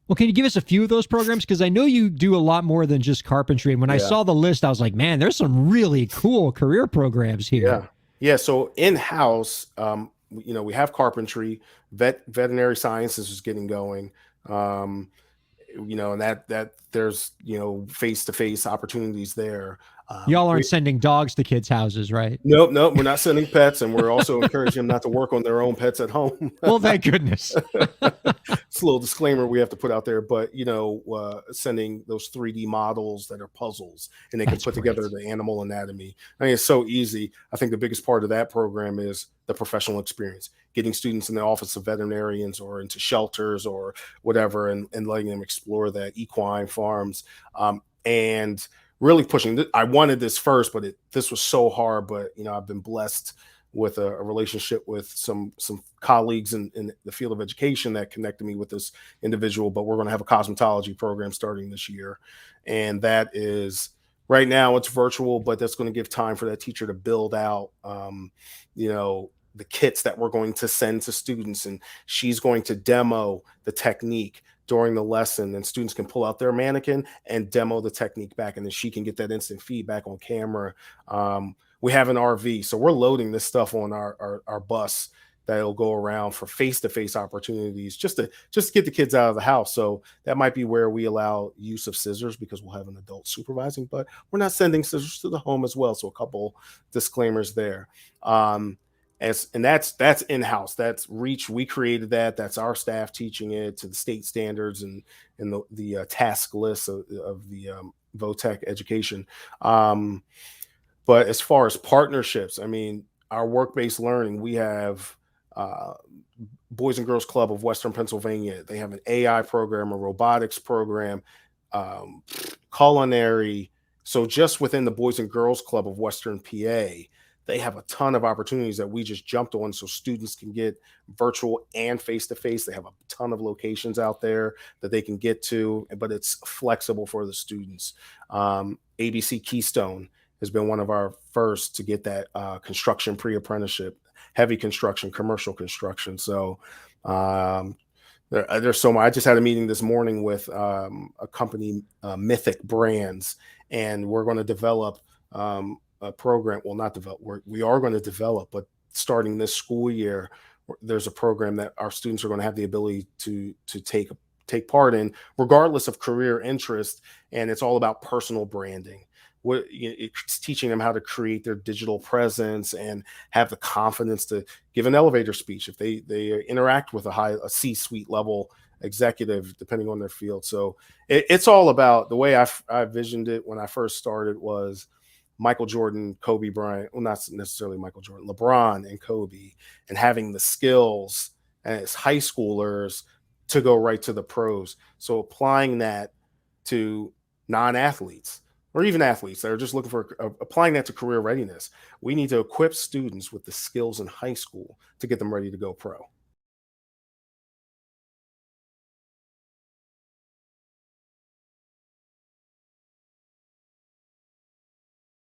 Well, can you give us a few of those programs? Because I know you do a lot more than just carpentry. And when I Yeah. saw the list, I was like, man, there's some really cool career programs here. Yeah. Yeah. So in-house, we have carpentry, veterinary sciences is getting going. Um, and that there's, face-to-face opportunities there. Y'all aren't We sending dogs to kids' houses, right? Nope, nope, we're not sending pets, and we're also encouraging them not to work on their own pets at home. Well, thank goodness. It's a little disclaimer we have to put out there, but sending those 3D models that are puzzles, and they can That's put together great. the animal anatomy. I mean, it's so easy. I think the biggest part of that program is the professional experience, getting students in the office of veterinarians or into shelters or whatever, and letting them explore that equine farms, and really pushing. I wanted this first, but this was so hard. But I've been blessed with a relationship with some colleagues in the field of education that connected me with this individual. But we're going to have a cosmetology program starting this year, and that is right now it's virtual, but that's going to give time for that teacher to build out, the kits that we're going to send to students, and she's going to demo the technique during the lesson, and students can pull out their mannequin and demo the technique back, and then she can get that instant feedback on camera. We have an RV, so we're loading this stuff on our bus that'll go around for face-to-face opportunities, just to get the kids out of the house. So that might be where we allow use of scissors because we'll have an adult supervising, but we're not sending scissors to the home as well. So a couple disclaimers there. And that's in-house. That's Reach. We created that. That's our staff teaching it to the state standards and the task list of the VOTEC education. But as far as partnerships, I mean, our work-based learning, we have uh, Boys and Girls Club of Western Pennsylvania. They have an AI program, a robotics program, um, culinary. So just within the Boys and Girls Club of Western PA, they have a ton of opportunities that we just jumped on so students can get virtual and face to face. They have a ton of locations out there that they can get to, but it's flexible for the students. ABC Keystone has been one of our first to get that construction pre-apprenticeship, heavy construction, commercial construction. So um, there's so much. I just had a meeting this morning with a company, Mythic Brands, and we're going to develop a program. Well, not develop. We are going to develop, but starting this school year, there's a program that our students are going to have the ability to take part in, regardless of career interest, and it's all about personal branding. It's teaching them how to create their digital presence and have the confidence to give an elevator speech if they interact with a C-suite level executive, depending on their field. So it's all about the way I visioned it when I first started was Michael Jordan, Kobe Bryant, well, not necessarily Michael Jordan, LeBron and Kobe, and having the skills as high schoolers to go right to the pros. So applying that to non-athletes or even athletes that are just looking for applying that to career readiness. We need to equip students with the skills in high school to get them ready to go pro.